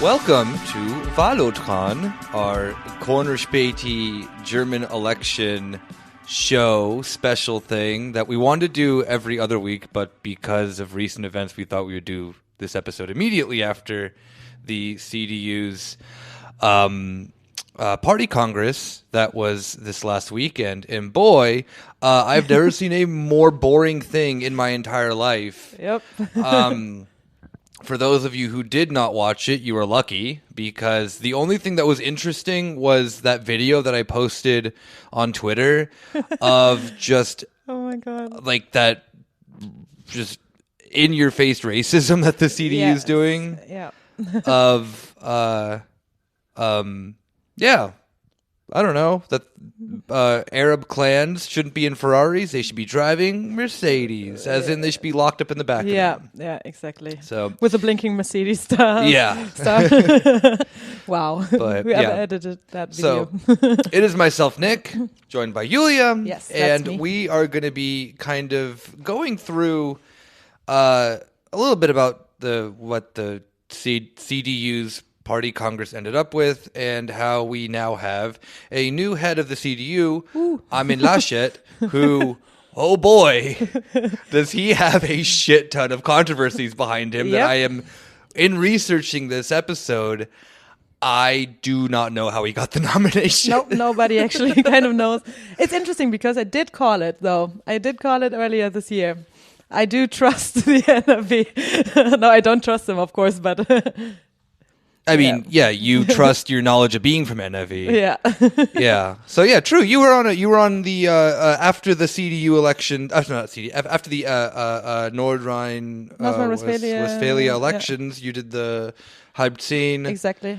Welcome to Wahlotron, our corner Späti German election show special thing that we wanted to do every other week, but because of recent events, we thought we would do this episode immediately after the CDU's party congress that was this last weekend. And boy, I've never seen a more boring thing in my entire life. Yep. For those of you who did not watch it, you are lucky, because the only thing that was interesting was that video that I posted on Twitter of just, Oh my God. like, that just in-your-face racism that the CDU is doing. Yeah. Yeah, I don't know, that Arab clans shouldn't be in Ferraris, they should be driving Mercedes, as in they should be locked up in the back of them. Yeah, exactly. So, With a blinking Mercedes star. yeah. Wow. But, Whoever edited that So, video. it is myself, Nick, joined by Yulia. Yes, that's and me. we are going to be kind of going through a little bit about what the CDU's party congress ended up with, and how we now have a new head of the CDU, Armin Laschet, who, oh boy, does he have a shit ton of controversies behind him that Yep. I am, in researching this episode, I do not know how he got the nomination. Nope, nobody actually kind of knows. It's interesting because I did call it, though. I did call it earlier this year. I do trust the NRW. No, I don't trust them, of course, but I mean, yeah, you trust your knowledge of being from NRW. yeah. Yeah. So yeah, true. You were on the after the CDU election. After the North Rhine-Westphalia elections. You did the Halbzehn Exactly.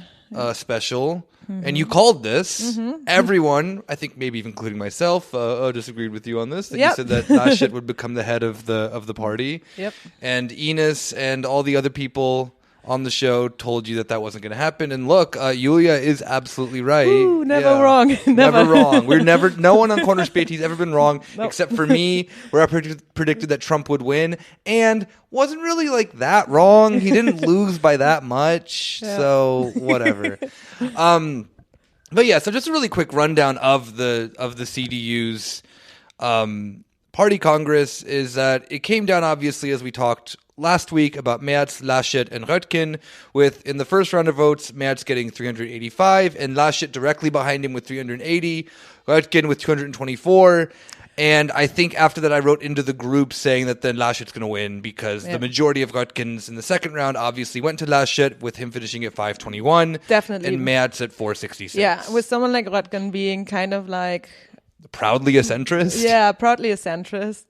special, and you called this. Everyone, I think maybe even including myself, disagreed with you on this. That Yep. You said that Laschet would become the head of the party. Yep. And Ines and all the other people on the show told you that wasn't going to happen. And look, Yulia is absolutely right. Ooh, never wrong. Never Never. wrong. No one on Corner Späti's ever been wrong, Nope. except for me, where I predicted that Trump would win, and wasn't really like that wrong. He didn't lose by that much, so whatever. But yeah, so just a really quick rundown of the CDU's party congress is that it came down, obviously, as we talked last week, about Merz, Laschet, and Röttgen, with, in the first round of votes, Merz getting 385, and Laschet directly behind him with 380, Röttgen with 224, and I think after that I wrote into the group saying that then Laschet's going to win, because the majority of Röttgen's in the second round obviously went to Laschet, with him finishing at 521, Definitely. and Merz at 466. Yeah, with someone like Röttgen being kind of like, Proudly a centrist? yeah, proudly a centrist.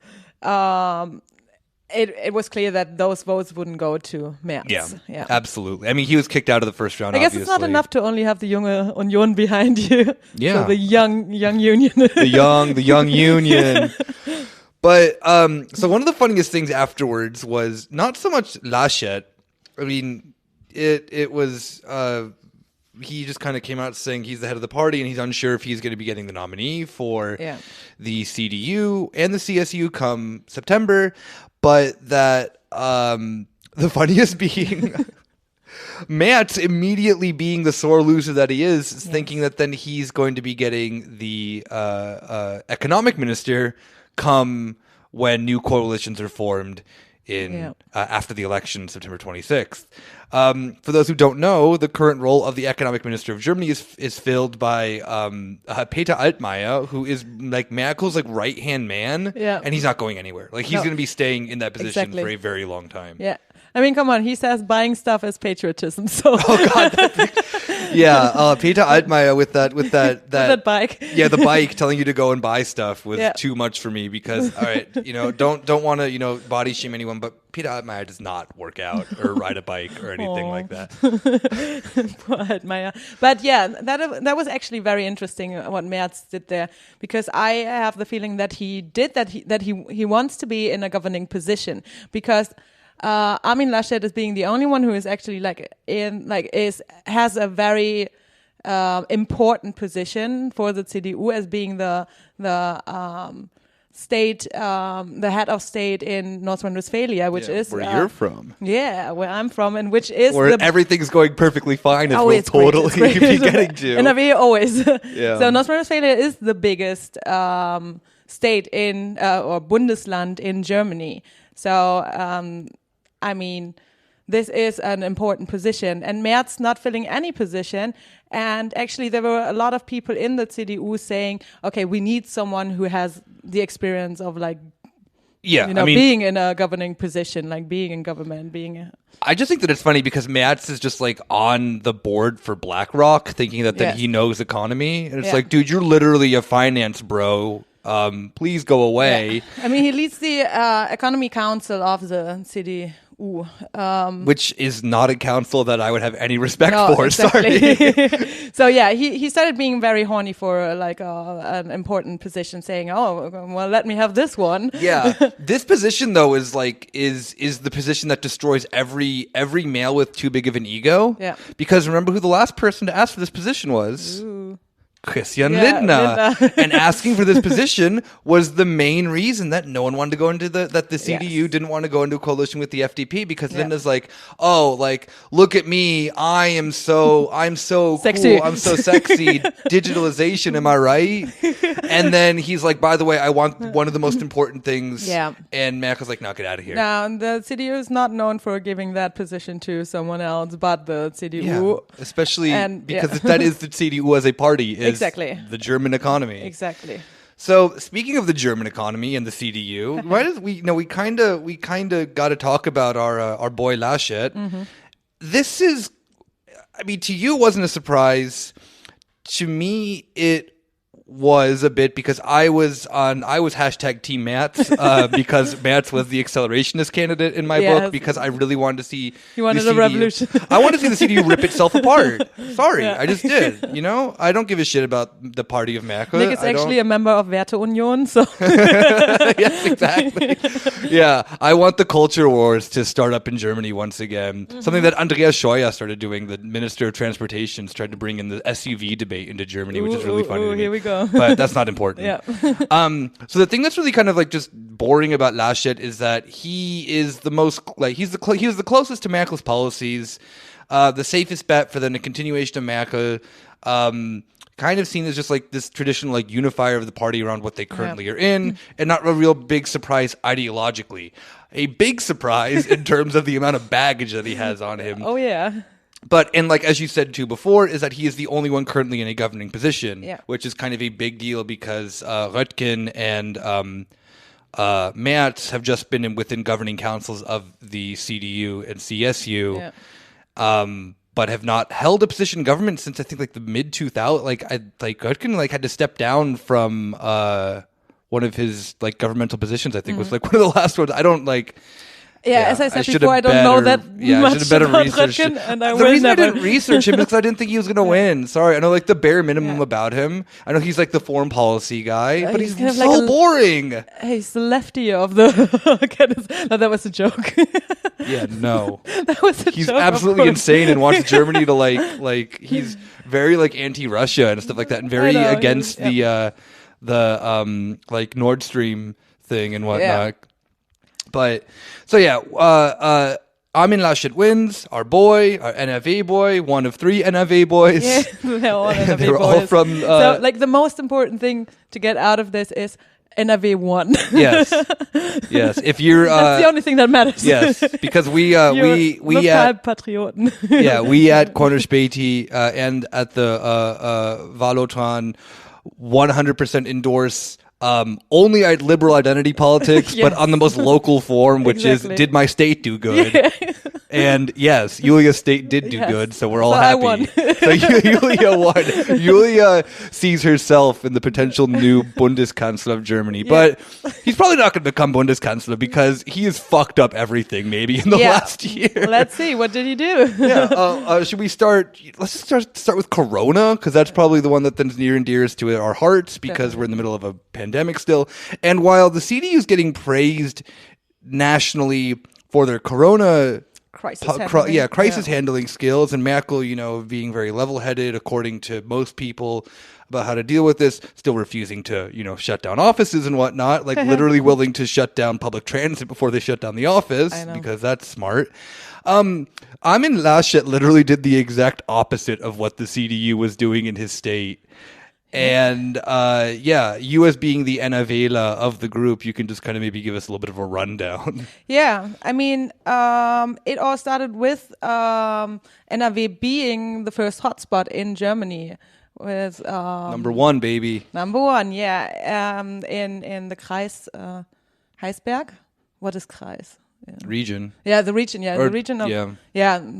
It was clear that those votes wouldn't go to Merz. Yeah, absolutely. I mean, he was kicked out of the first round, I guess obviously. it's not enough to only have the Junge Union behind you. Yeah. So the young union. the young union. But so one of the funniest things afterwards was not so much Laschet. I mean, it was he just kind of came out saying he's the head of the party and he's unsure if he's going to be getting the nominee for the CDU and the CSU come September. But that the funniest being Merz immediately being the sore loser that he is, thinking that then he's going to be getting the economic minister come when new coalitions are formed in after the election, September 26th. For those who don't know, the current role of the economic minister of Germany is filled by Peter Altmaier, who is like Merkel's like right-hand man, and he's not going anywhere. Like he's going to be staying in that position for a very long time. Yeah. I mean, come on. He says buying stuff is patriotism. So. Oh God. Peter Altmaier with that bike. Yeah, the bike telling you to go and buy stuff was too much for me, because all right, don't want to body shame anyone, but Peter Altmaier does not work out or ride a bike or anything like that. Poor Altmaier. But yeah, that was actually very interesting what Merz did there, because I have the feeling that he wants to be in a governing position, because Armin Laschet is being the only one who is actually has a very important position for the CDU as being the the head of state in North Rhine-Westphalia, which is where you're from. Yeah, where I'm from, and which is where everything's going perfectly fine, as we'll totally be getting to. NRW always. Yeah. So North Rhine-Westphalia is the biggest state in or Bundesland in Germany. So I mean, this is an important position, and Merz not filling any position. And actually, there were a lot of people in the CDU saying, "Okay, we need someone who has the experience of being in a governing position, like being in government, I just think that it's funny because Merz is just like on the board for BlackRock, thinking that he knows economy, and it's like, dude, you're literally a finance bro. Please go away. Yeah. I mean, he leads the economy council of the CDU. Which is not a council that I would have any respect for. Exactly. Sorry. So yeah, he started being very horny for an important position, saying, "Oh, well, let me have this one." Yeah, this position though is the position that destroys every male with too big of an ego. Yeah. Because remember who the last person to ask for this position was? Ooh. Christian Lindner. And asking for this position was the main reason that no one wanted to go into the CDU didn't want to go into a coalition with the FDP, because Lindner's like, oh, like, look at me, I'm so sexy. Cool, I'm so sexy, digitalization, am I right? And then he's like, by the way, I want one of the most important things. Yeah. And Merkel's like, no, get out of here. Now, the CDU is not known for giving that position to someone else but the CDU. Yeah, especially because that is the CDU as a party, is exactly the German economy. Exactly. So speaking of the German economy and the CDU, we kind of got to talk about our boy Laschet. Mm-hmm. This is, I mean, to you it wasn't a surprise. To me, it was a bit, because I was hashtag Team Merz because Merz was the accelerationist candidate in my book, because I really wanted to see. You wanted a revolution. I wanted to see the CDU rip itself apart. Sorry, I just did. You know, I don't give a shit about the party of Merkel. Nick is actually a member of Werteunion, so yes, exactly. Yeah, I want the culture wars to start up in Germany once again. Mm-hmm. Something that Andreas Scheuer started doing. The Minister of Transportation tried to bring in the SUV debate into Germany, which is really funny to me. Here we go. But that's not important. Yeah. So the thing that's really kind of like just boring about Laschet is that he is the most he was the closest to Merkel's policies, the safest bet for the continuation of Merkel. Kind of seen as just like this traditional like unifier of the party around what they currently are in, and not a real big surprise ideologically. A big surprise in terms of the amount of baggage that he has on him. Oh yeah. But, and like as you said too before, is that he is the only one currently in a governing position, which is kind of a big deal, because Röttgen and Merz have just been within governing councils of the CDU and CSU, but have not held a position in government since I think like the mid 2000s. Like Röttgen had to step down from one of his like governmental positions. I think was like one of the last ones. I don't like. Yeah, as I said before, I don't know that much about Röttgen, and I will never. I didn't research him is because I didn't think he was going to win. Sorry, I know like the bare minimum about him. I know he's like the foreign policy guy, but he's kind of so boring. He's the lefty of the. No, that was a joke. Yeah, no, that was a joke. He's absolutely insane and wants Germany to like. He's very like anti-Russia and stuff like that, and very against the like Nord Stream thing and whatnot. Yeah. But so Armin Laschet wins. Our boy, our NRW boy, one of 3 NRW boys. Yeah, they're all NRW they were boys. all from. So, like, the most important thing to get out of this is NRW won. Yes. If you're, that's the only thing that matters. Yes, because we at Patrioten. Yeah, we at Corner Späti and at the Wahlotron 100% endorse. Only liberal identity politics, but on the most local form, which is, did my state do good? Yeah. And yes, Julia's state did do good, so we're all happy. I won. So Julia won. Julia sees herself in the potential new Bundeskanzler of Germany, but he's probably not going to become Bundeskanzler because he has fucked up everything maybe in the last year. Let's see, what did he do? Should we start? Let's just start with Corona, because that's probably the one that's near and dearest to our hearts, because we're in the middle of a pandemic still. And while the CDU is getting praised nationally for their Corona crisis handling skills, and Merkel, being very level-headed according to most people about how to deal with this, still refusing to, shut down offices and whatnot, like literally willing to shut down public transit before they shut down the office because that's smart. Armin Laschet literally did the exact opposite of what the CDU was doing in his state. And you as being the NRW of the group, you can just kind of maybe give us a little bit of a rundown. Yeah, I mean, it all started with NRW being the first hotspot in Germany. With number one, baby. Number one, yeah. In the Kreis Heisberg. What is Kreis? Yeah. Region. Yeah, the region. Yeah, the region of the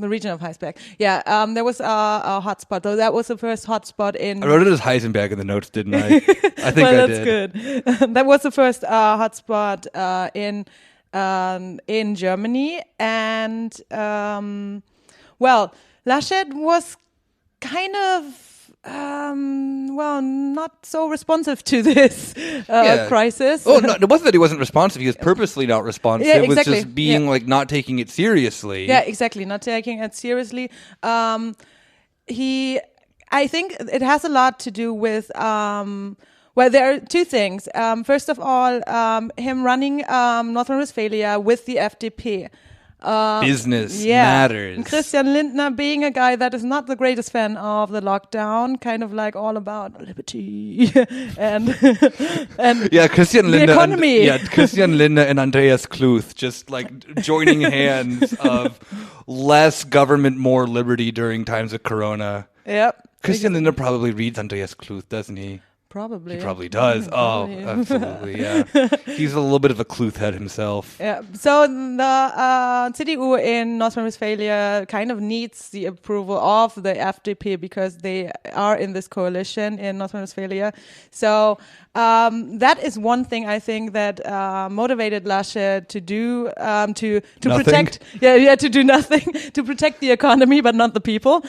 region of Heisberg. Yeah, there was a hotspot. Though that was the first hotspot in. I wrote it as Heisenberg in the notes, didn't I? I think I did. That's good. That was the first hotspot in Germany, and Laschet was kind of. Not so responsive to this crisis. Oh, no, it wasn't that he wasn't responsive. He was purposely not responsive. Yeah, exactly. It was just being not taking it seriously. Yeah, exactly. Not taking it seriously. I think it has a lot to do with, there are two things. First of all, him running North Rhine-Westphalia with the FDP. Business matters. And Christian Lindner being a guy that is not the greatest fan of the lockdown, kind of like all about liberty and Christian Lindner the economy. Christian Lindner and Andreas Kluth just joining hands of less government, more liberty during times of Corona. Yep. Christian Lindner probably reads Andreas Kluth, doesn't he? Probably. He probably does. Probably, yeah. Absolutely, yeah. He's a little bit of a Kluth head himself. Yeah. So the CDU in North Rhine-Westphalia kind of needs the approval of the FDP because they are in this coalition in North Rhine-Westphalia. So that is one thing I think that motivated Laschet to do to protect to do nothing to protect the economy but not the people.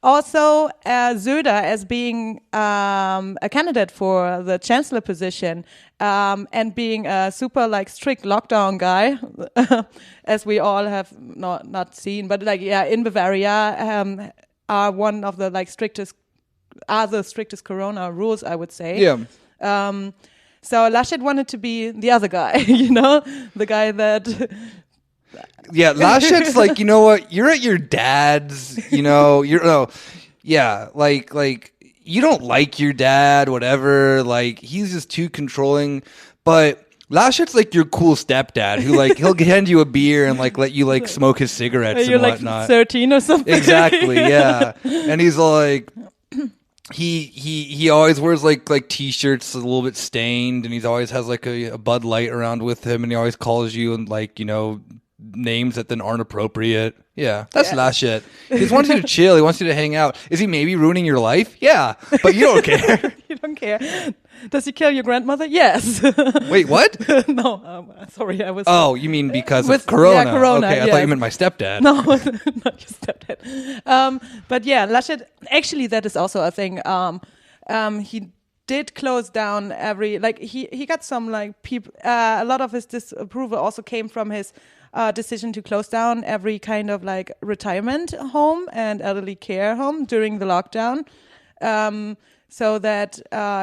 Also, Söder as being a candidate for the chancellor position and being a super strict lockdown guy, as we all have not seen, but in Bavaria are one of the strictest Corona rules, I would say. Yeah. So Laschet wanted to be the other guy, the guy that. Yeah, Laschet's you know what? You're at your dad's, you don't like your dad, whatever. He's just too controlling. But Laschet's your cool stepdad who he'll hand you a beer and let you smoke his cigarettes and whatnot. 13 or something. Exactly, yeah. And he's he always wears t-shirts a little bit stained, and he always has a Bud Light around with him, and he always calls you and names that then aren't appropriate. Yeah, that's Laschet. He just wants you to chill. He wants you to hang out. Is he maybe ruining your life? Yeah, but you don't care. You don't care. Does he kill your grandmother? Yes. Wait, what? No, sorry, I was. Oh, you mean because of Corona? Yeah, Corona. Okay, I thought you meant my stepdad. No, not your stepdad. But yeah, Laschet. Actually, that is also a thing. He did close down every he got some people. A lot of his disapproval also came from his decision to close down every kind of retirement home and elderly care home during the lockdown. So that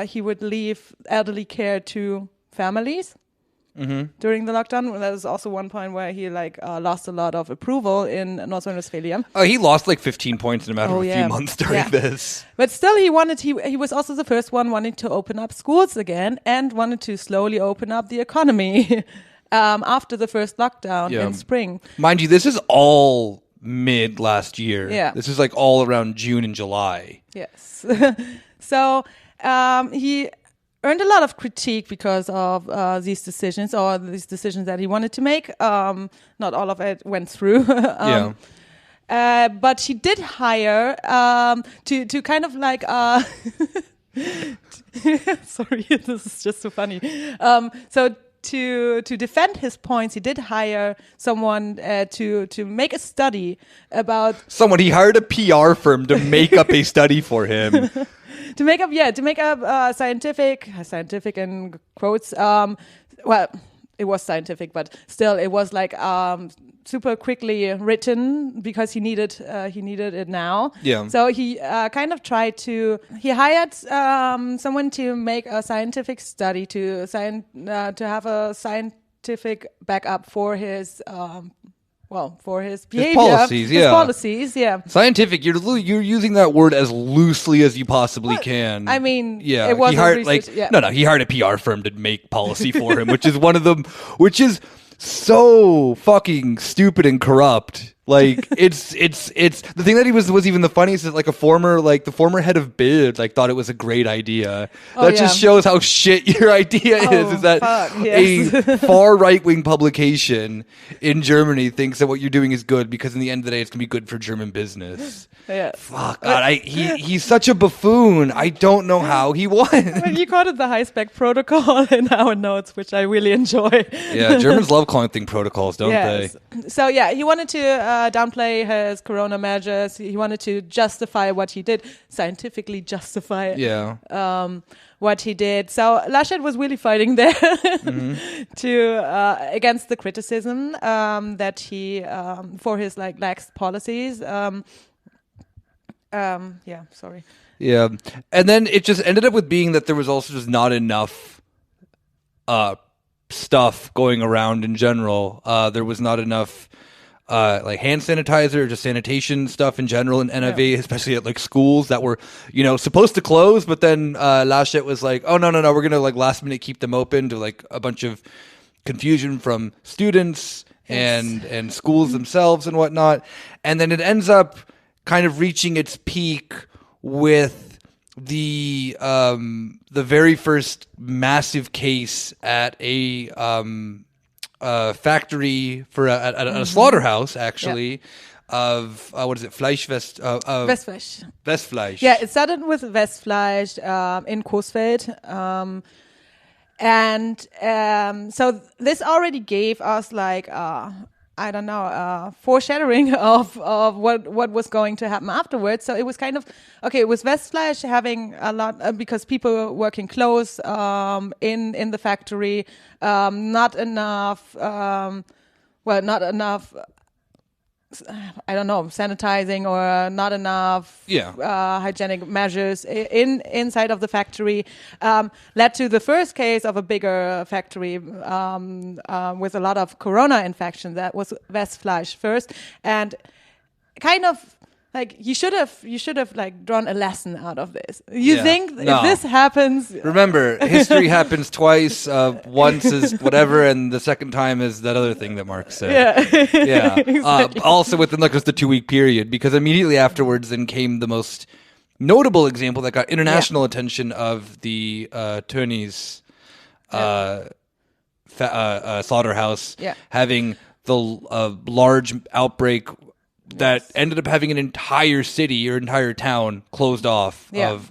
he would leave elderly care to families during the lockdown. That was also one point where he lost a lot of approval in North Rhine-Westphalia. Oh, he lost 15 points in a matter of a few months during this. But still, he was also the first one wanting to open up schools again and wanted to slowly open up the economy after the first lockdown in spring. Mind you, this is all mid last year. Yeah. This is all around June and July. Yes. So he earned a lot of critique because of these decisions that he wanted to make. Not all of it went through. But he did hire to kind of sorry, this is just so funny. So to defend his points, he did hire someone to make a study about. He hired a PR firm to make up a study for him. To make up scientific in quotes. it was scientific, but still it was like super quickly written because he needed it now. Yeah. So he kind of he hired someone to make a scientific study to have a scientific backup for his for his behavior, his policies. Yeah. Scientific. You're using that word as loosely as you possibly can. I mean, yeah. It was he hired he hired a PR firm to make policy for him, which is so fucking stupid and corrupt. Like it's the thing that he was even the funniest is like the former head of bid thought it was a great idea. That just shows how shit your idea is that a far right wing publication in Germany thinks that what you're doing is good because in the end of the day it's gonna be good for German business. Yeah. Fuck God, he's such a buffoon. I don't know how he won. Well, you called it the high spec protocol in our notes, which I really enjoy. Yeah, Germans love calling things protocols, don't they? So he wanted to downplay his corona measures. He wanted to justify what he did, scientifically justify what he did. So Laschet was really fighting there against the criticism that he for his lax policies. Sorry. Yeah, and then it just ended up with being that there was also just not enough stuff going around in general. There was not enough hand sanitizer, just sanitation stuff in general in NRW, especially at schools that were, supposed to close. But then Laschet was like, oh, no, we're going to last minute keep them open to a bunch of confusion from students and schools themselves and whatnot. And then it ends up kind of reaching its peak with the very first massive case at a factory at a slaughterhouse, actually, of what is it, Westfleisch. Westfleisch. Yeah, it started with Westfleisch in Coesfeld, and so this already gave us foreshadowing of what was going to happen afterwards. So it was kind of, it was Westfleisch having a lot, because people were working close in the factory, not enough, sanitizing or not enough hygienic measures inside of the factory, led to the first case of a bigger factory with a lot of corona infection. That was Westfleisch first, and kind of you should have drawn a lesson out of this. You think if this happens, remember, history happens twice. Once is whatever, and the second time is that other thing that Mark said. Yeah. Exactly. Also within just a 2-week period, because immediately afterwards then came the most notable example that got international attention of the Tönnies slaughterhouse having the large outbreak that ended up having an entire city or entire town closed off of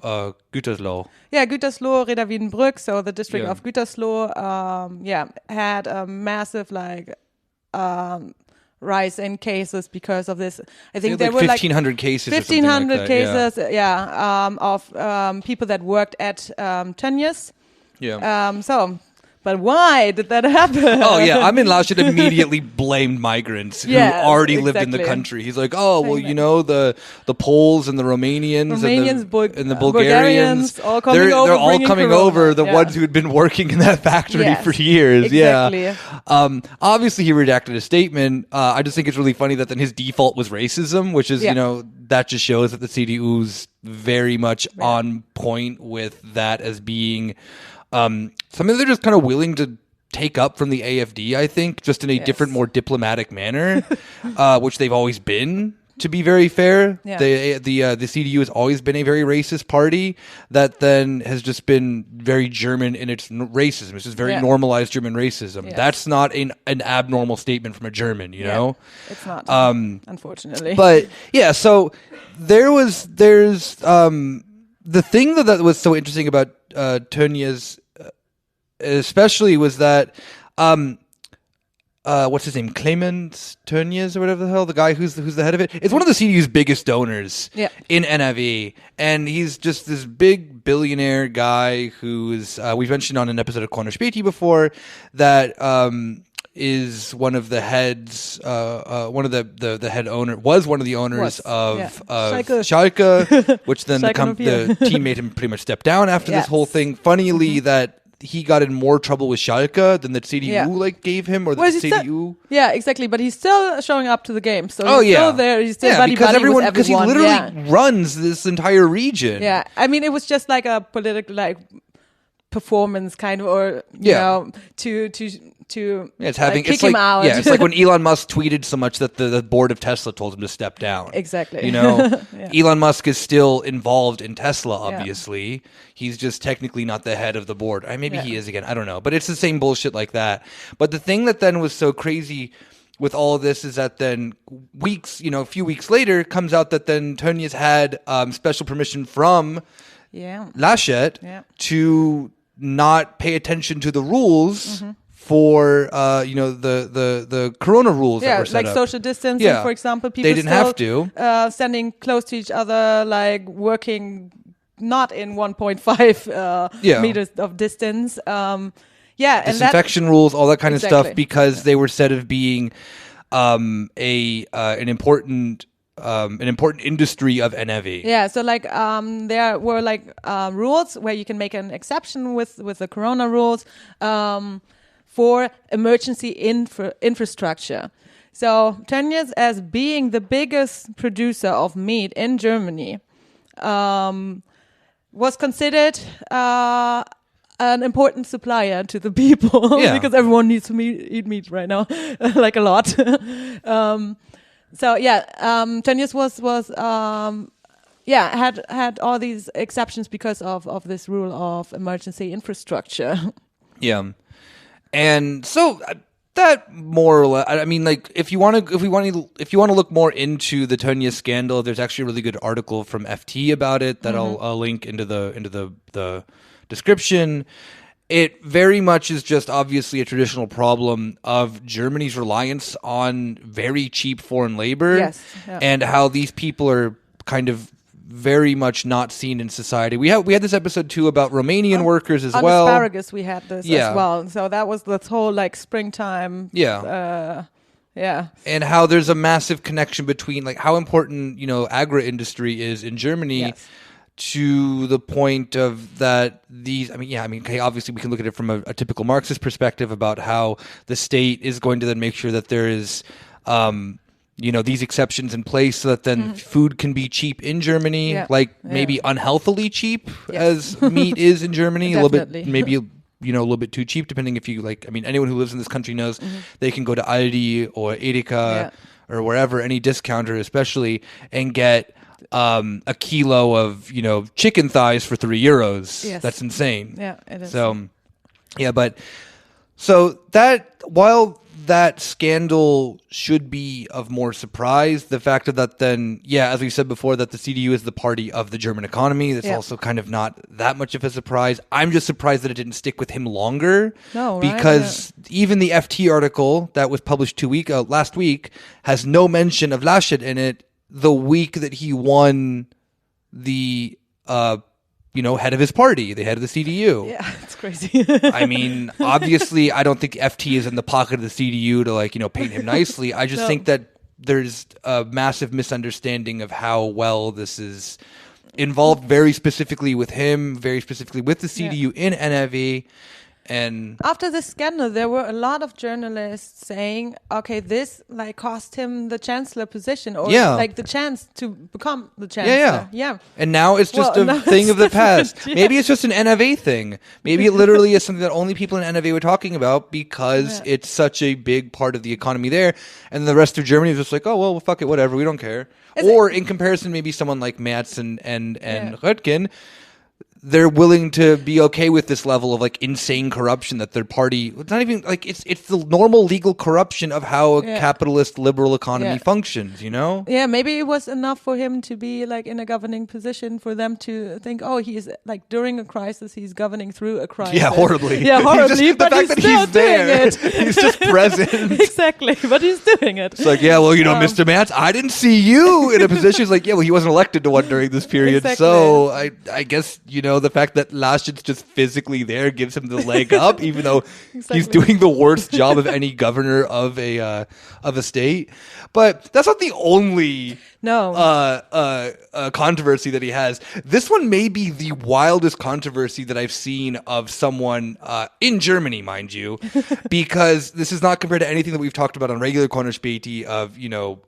Gütersloh. Yeah, Gütersloh, Reda Wiedenbrück, so the district of Gütersloh, had a massive rise in cases because of this. I think there were 1,500 cases. 1,500 cases, of people that worked at Tönnies. Yeah. But why did that happen? Oh, yeah. Armin Laschet immediately blamed migrants who already lived in the country. He's like, the Poles and the Romanians and the Bulgarians, all coming they're all coming over, the ones who had been working in that factory for years. Exactly. Yeah. Obviously, he redacted a statement. I just think it's really funny that then his default was racism, which is, that just shows that the CDU's very much on point with that as being something they're just kind of willing to take up from the AfD, I think, just in a different, more diplomatic manner, which they've always been, to be very fair. Yeah. The CDU has always been a very racist party that then has just been very German in its racism. It's just very normalized German racism. Yes. That's not an abnormal statement from a German, you know? It's not, unfortunately. But, so there's the thing that was so interesting about Tönnies especially was that what's his name? Clemens Tönnies or whatever the hell, the guy who's the head of it. It's one of the CDU's biggest donors in NRW. And he's just this big billionaire guy who's, we've mentioned on an episode of Corner Späti before, that is one of the heads, one of the head owner, was one of the owners of Schalke, which then the team made him pretty much step down after this whole thing. Funnily, that he got in more trouble with Schalke than the CDU gave him, or the CDU. Exactly. But he's still showing up to the game, so he's still there. He's still buddy because with everyone. Because he literally runs this entire region. Yeah, I mean, it was just like a political performance kind of, or you know, to it's having kick him out. Yeah, it's like when Elon Musk tweeted so much that the board of Tesla told him to step down. Exactly. You know, Elon Musk is still involved in Tesla. Obviously, he's just technically not the head of the board. Maybe he is again. I don't know, but it's the same bullshit like that. But the thing that then was so crazy with all of this is that then a few weeks later, comes out that then Tönnies had special permission from Laschet to not pay attention to the rules for the corona rules that were set up. Social distancing, for example. People they didn't have to standing close to each other, like working not in 1.5 meters of distance. Disinfection rules, all that kind of stuff, because they were said of being an important industry of NRW. Yeah, so there were rules where you can make an exception with the corona rules for emergency infrastructure. So Tönnies, as being the biggest producer of meat in Germany, was considered an important supplier to the people because everyone needs to eat meat right now, like a lot. Tönnies was had all these exceptions because of this rule of emergency infrastructure. Yeah, and so that more or less. I mean, like if you want to look more into the Tönnies scandal, there's actually a really good article from FT about it that I'll link into the description. It very much is just obviously a traditional problem of Germany's reliance on very cheap foreign labor, and how these people are kind of very much not seen in society. We had this episode too about Romanian workers as well. On asparagus, we had this as well. So that was this whole springtime. And how there's a massive connection between how important agri-industry is in Germany. Yes. To the point of that obviously we can look at it from a typical Marxist perspective about how the state is going to then make sure that there is, these exceptions in place so that then food can be cheap in Germany, maybe unhealthily cheap as meat is in Germany, a little bit, maybe a little bit too cheap, depending if you anyone who lives in this country knows they can go to Aldi or Edeka or wherever, any discounter especially, and get a kilo of chicken thighs for €3. Yes. That's insane. Yeah, it is. So that while that scandal should be of more surprise, the fact of that then, as we said before, that the CDU is the party of the German economy, that's also kind of not that much of a surprise. I'm just surprised that it didn't stick with him longer. No, because even the FT article that was published last week has no mention of Laschet in it. The week that he won the, head of his party, the head of the CDU. Yeah, it's crazy. I mean, obviously, I don't think FT is in the pocket of the CDU to paint him nicely. I just think that there's a massive misunderstanding of how well this is involved very specifically with him, very specifically with the CDU in NRW. And after this scandal, there were a lot of journalists saying, "Okay, this cost him the chancellor position, or the chance to become the chancellor." Yeah. And now it's just a thing of the past. Maybe it's just an NRW thing. Maybe it literally is something that only people in NRW were talking about because it's such a big part of the economy there, and the rest of Germany was just like, "Oh well, fuck it, whatever, we don't care." In comparison, maybe someone like Merz and Röttgen. they're willing to be okay with this level of like insane corruption that their party, it's not even like it's the normal legal corruption of how a capitalist liberal economy functions, you know? Yeah, maybe it was enough for him to be like in a governing position for them to think, oh, he's like during a crisis, he's governing through a crisis. Yeah, horribly. Yeah, horribly. But the fact that he's there, he's just present. Exactly, but he's doing it. It's like, yeah, well, you know, Mr. Mance, I didn't see you in a position. It's like, yeah, well, he wasn't elected to one during this period. Exactly. So I guess, you know, the fact that Laschet's just physically there gives him the leg up, even though he's doing the worst job of any governor of a state. But that's not the only controversy that he has. This one may be the wildest controversy that I've seen of someone in Germany, mind you, because this is not compared to anything that we've talked about on regular Corner Späti of, you know,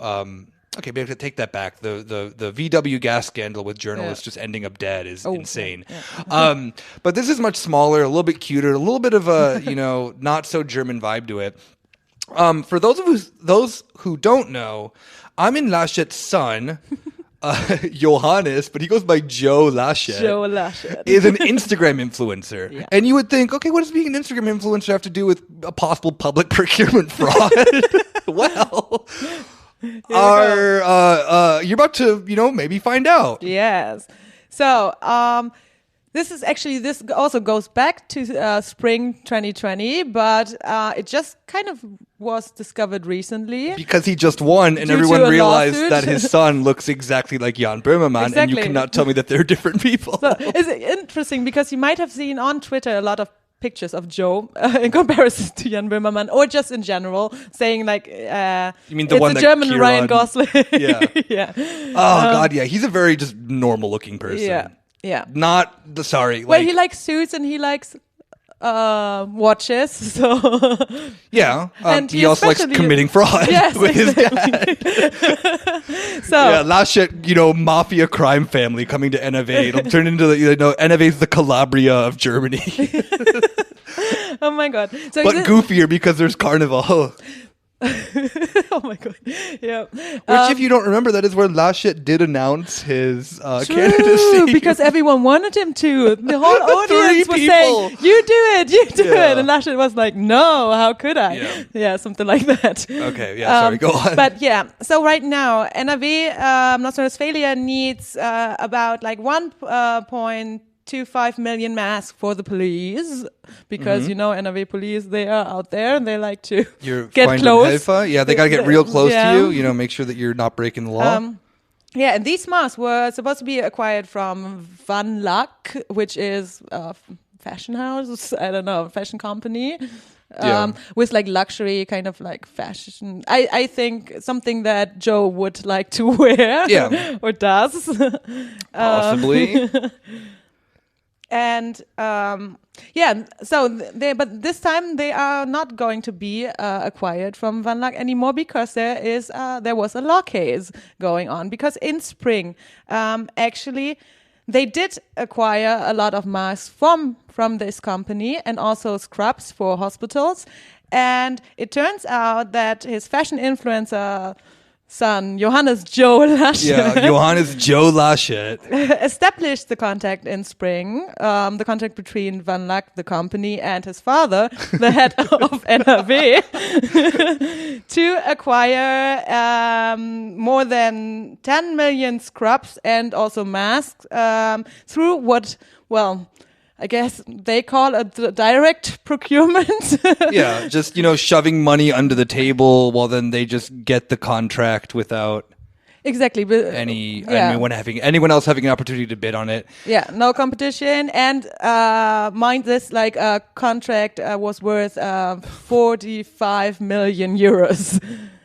okay, maybe I have to take that back. The VW gas scandal with journalists just ending up dead is insane. Yeah. But this is much smaller, a little bit cuter, a little bit of a, you know, not so German vibe to it. For those who don't know, Armin Laschet's son, Johannes, but he goes by Joe Laschet. Joe Laschet is an Instagram influencer. Yeah. And you would think, okay, what does being an Instagram influencer have to do with a possible public procurement fraud? Well, you're about to, you know, maybe find out. Yes. So, this also goes back to spring 2020, but it just kind of was discovered recently. Because he just won and everyone realized that his son looks exactly like Jan Böhmermann, and you cannot tell me that they're different people. So, it's interesting because you might have seen on Twitter a lot of pictures of Joe in comparison to Jan Böhmermann, or just in general, saying like, you mean the one that German Ryan Gosling? Yeah. Yeah. Oh God, yeah. He's a very just normal looking person. Yeah. Yeah. Not the sorry. Well, he likes suits and he likes watches. So yeah, and he also likes committing fraud with his dad. So yeah, Laschet, you know, mafia crime family coming to NRW. It'll turn into the, you know, NRW's the Calabria of Germany. Oh my God! So but goofier because there's carnival. Oh my God! Yeah. Which, if you don't remember, that is where Laschet did announce his candidacy. Because everyone wanted him to. The whole audience was saying, "You do it, you do it," and Laschet was like, "No, how could I?" Yeah, something like that. Okay, yeah, sorry, go on. But yeah, so right now, NRW, North Rhine-Westphalia needs about like 1.25 million masks for the police, because you know, NRW police, they are out there and they like to get close. Yeah, they got to get real close to you, you know, make sure that you're not breaking the law. Yeah, and these masks were supposed to be acquired from Van Lack, which is a fashion house, I don't know, fashion company. With like luxury kind of like fashion. I think something that Joe would like to wear or does. Possibly. And but this time they are not going to be acquired from Van Lack anymore, because there was a law case going on. Because in spring, actually, they did acquire a lot of masks from this company, and also scrubs for hospitals. And it turns out that his fashion influencer son, Johannes Joe Laschet. Yeah, Johannes Joe Laschet. Established the contact in spring, the contact between Van Lack, the company, and his father, the head of NRW, to acquire more than 10 million scrubs and also masks through what, well, I guess they call it direct procurement. Yeah, just, you know, shoving money under the table while then they just get the contract without anyone else having an opportunity to bid on it. Yeah, no competition. And mind this, like a contract was worth 45 million euros.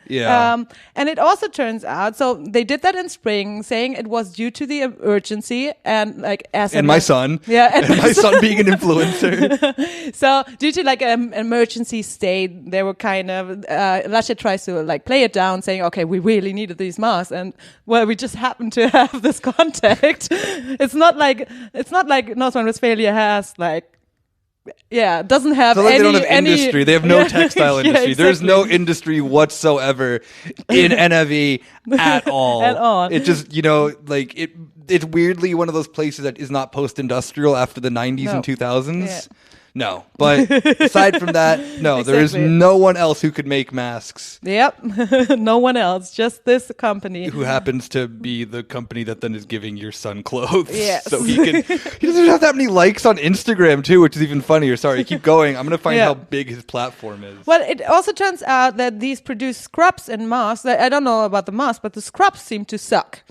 Yeah. And it also turns out, so they did that in spring, saying it was due to the urgency and like my son. Yeah, and my son being an influencer. So due to like an emergency state, they were kind of Laschet tries to like play it down, saying, okay, we really needed these masks, and well, we just happened to have this contact. It's not like North Rhine-Westphalia has like doesn't have So like any, they don't have industry. They have no textile industry. Yeah, There's exactly. no industry whatsoever in NRW at all. At all. It just, like it's weirdly one of those places that is not post-industrial after the 90s and 2000s. Yeah. No. But aside from that, no, there is Exactly. no one else who could make masks Yep. No one else, just this company. who happens to be the company that then is giving your son clothes. Yes. So he doesn't have that many likes on Instagram too, which is even funnier. Sorry, keep going. I'm going to find Yeah. how big his platform is. Well, it also turns out that these produce scrubs and masks. I don't know about the masks, but the scrubs seem to suck.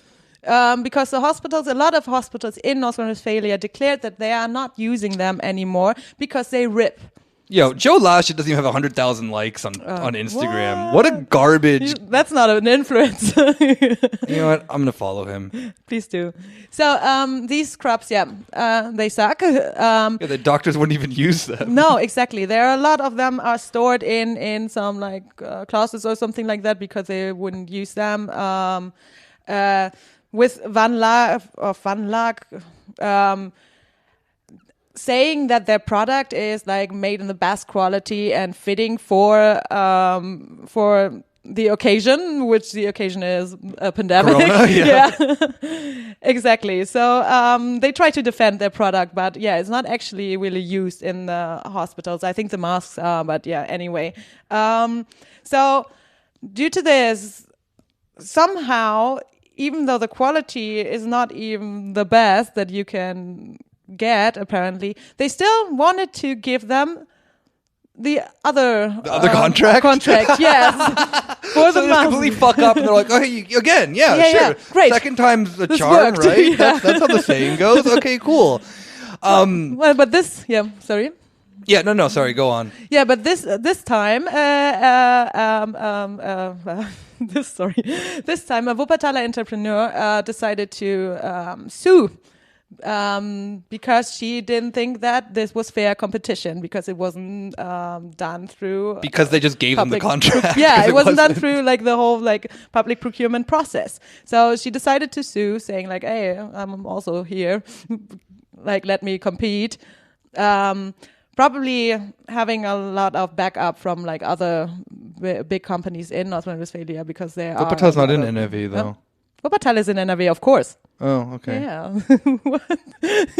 Because a lot of hospitals in North Rhine-Westphalia declared that they are not using them anymore because they rip. Joe Laschet doesn't even have 100,000 likes on Instagram. What a garbage. That's not an influencer. You know what? I'm going to follow him. Please do. So these scrubs, they suck. The doctors wouldn't even use them. No, exactly. There are a lot of them are stored in some like closets or something like that because they wouldn't use them. With Van Laak, saying that their product is like made in the best quality and fitting for the occasion, which the occasion is a pandemic. Corona, yeah. Exactly. So they try to defend their product, but it's not actually really used in the hospitals. I think the masks are, but anyway. So due to this, somehow, even though the quality is not even the best that you can get, apparently, they still wanted to give them the other contract? Yes. For So the they just mask. completely fuck up and they're like, oh, hey, again, sure. Yeah, great. Second time's the This charm, worked. right? Yeah. That's how the saying goes. Okay, cool. Well, but this, sorry. Yeah, no, sorry, go on. Yeah, but this time, this time a Wuppertaler entrepreneur decided to sue because she didn't think that this was fair competition because it wasn't done through Because they just gave them the public contract. Yeah, 'cause it wasn't done through like the whole like public procurement process. So she decided to sue, saying like, "Hey, I'm also here. Like, let me compete." Probably having a lot of backup from like other big companies in North Rhine-Westphalia because they are. Wuppertal's not in NRW, though. Wuppertal is in NRW, of course. Oh, okay. Yeah.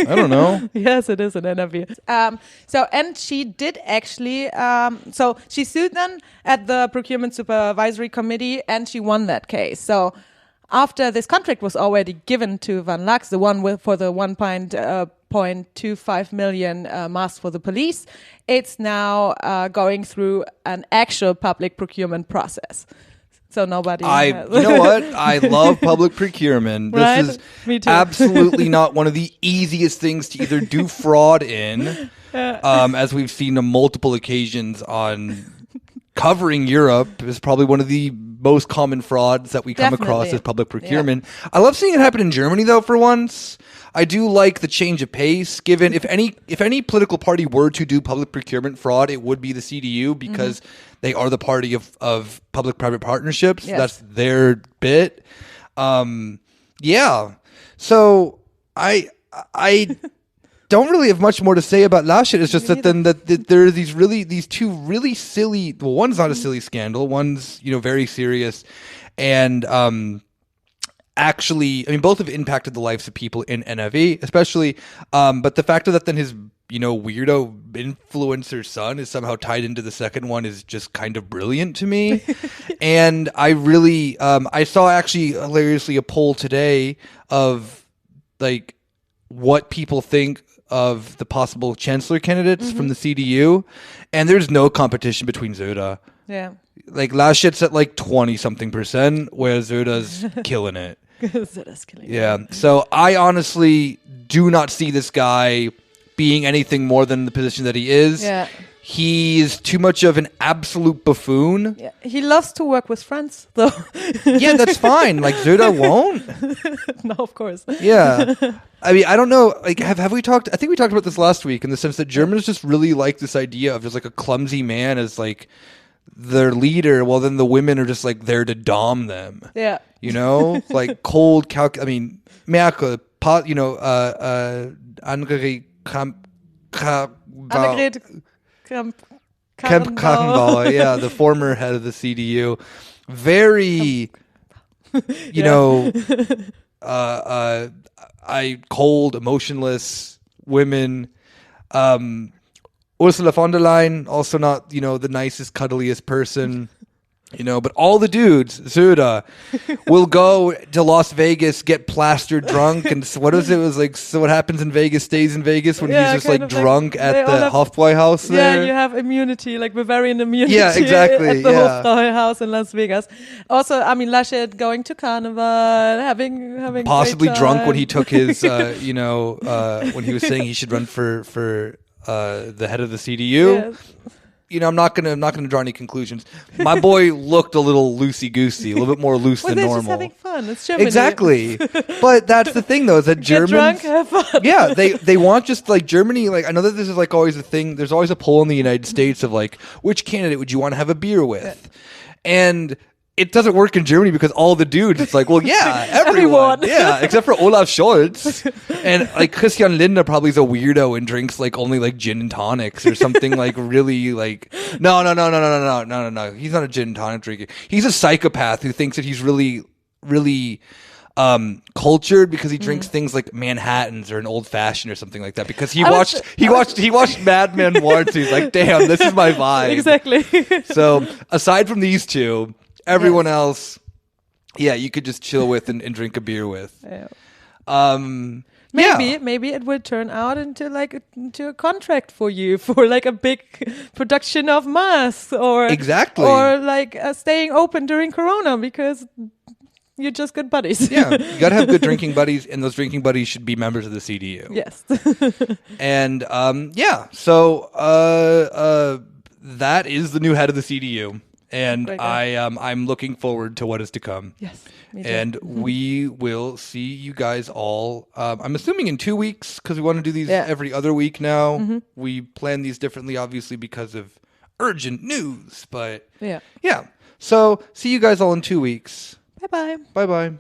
I don't know. Yes, it is in NRW. And she did actually, so she sued them at the Procurement Supervisory Committee and she won that case. So after this contract was already given to Van Lax, the one for the 1.25 million masks for the police, it's now going through an actual public procurement process. So nobody. You know what? I love public procurement. Right? This is Me too. absolutely not one of the easiest things to either do fraud in, as we've seen on multiple occasions on covering Europe is probably one of the most common frauds that we come across as public procurement. Yeah. I love seeing it happen in Germany, though, for once. I do like the change of pace, given if any political party were to do public procurement fraud, it would be the CDU because they are the party of public-private partnerships. Yes. That's their bit. So I don't really have much more to say about Laschet. It's just that there are these two really silly. Well, one's not a silly scandal. One's very serious, and actually, I mean, both have impacted the lives of people in NRW, especially. But the fact that then his weirdo influencer son is somehow tied into the second one is just kind of brilliant to me. And I really, I saw actually hilariously a poll today of like what people think of the possible chancellor candidates from the CDU, and there's no competition between Söder. Yeah. Like Laschet's at like 20-something%, whereas Söder's killing it. Söder's killing it. Yeah. So I honestly do not see this guy being anything more than the position that he is. Yeah. He's too much of an absolute buffoon. Yeah. He loves to work with friends, though. Yeah, that's fine. Like Söder won't. No, of course. Yeah. I mean, I don't know. Like, have we talked? I think we talked about this last week in the sense that Germans just really like this idea of just like a clumsy man as like their leader. Well, then the women are just like there to dom them. Yeah. Like cold I mean, Merkel, andere Annegret Kramp-Karrenbauer, yeah, the former head of the CDU. Very, you know, cold, emotionless women. Ursula von der Leyen, also not, the nicest, cuddliest person. But all the dudes, Söder, will go to Las Vegas, get plastered drunk, and what is it? It was like, so what happens in Vegas stays in Vegas when he's just like drunk at the Hofbräuhaus there? Yeah, you have immunity, like Bavarian immunity. Yeah, exactly. At the Hofbräuhaus in Las Vegas. Also, Armin Laschet going to Carnival, having possibly great drunk time. when he took his, when he was saying he should run for the head of the CDU. Yes. I'm not gonna draw any conclusions. My boy looked a little loosey-goosey, a little bit more loose than they're normal. Just having fun. It's Germany. Exactly. But that's the thing, though, is that Germans... Get drunk, have fun. Yeah, they want just, like, Germany... Like, I know that this is, like, always a thing. There's always a poll in the United States of, like, which candidate would you want to have a beer with? And... it doesn't work in Germany because all the dudes, it's like, well, yeah, everyone. Yeah, except for Olaf Scholz. And like Christian Lindner probably is a weirdo and drinks like only like gin and tonics or something like really like, no. He's not a gin and tonic drinker. He's a psychopath who thinks that he's really, really cultured because he drinks things like Manhattans or an old fashioned or something like that because he watched Mad Men once. He's like, damn, this is my vibe. Exactly. So aside from these two, everyone else, yeah, you could just chill with and drink a beer with. Yeah. Maybe it will turn out into a contract for you for like a big production of masks or like staying open during Corona because you're just good buddies. Yeah, you gotta have good drinking buddies, and those drinking buddies should be members of the CDU. Yes. And so that is the new head of the CDU. And I'm looking forward to what is to come. Yes, me too. And we will see you guys all. I'm assuming in 2 weeks because we want to do these every other week now. Mm-hmm. We plan these differently, obviously, because of urgent news. But yeah. So see you guys all in 2 weeks. Bye bye. Bye bye.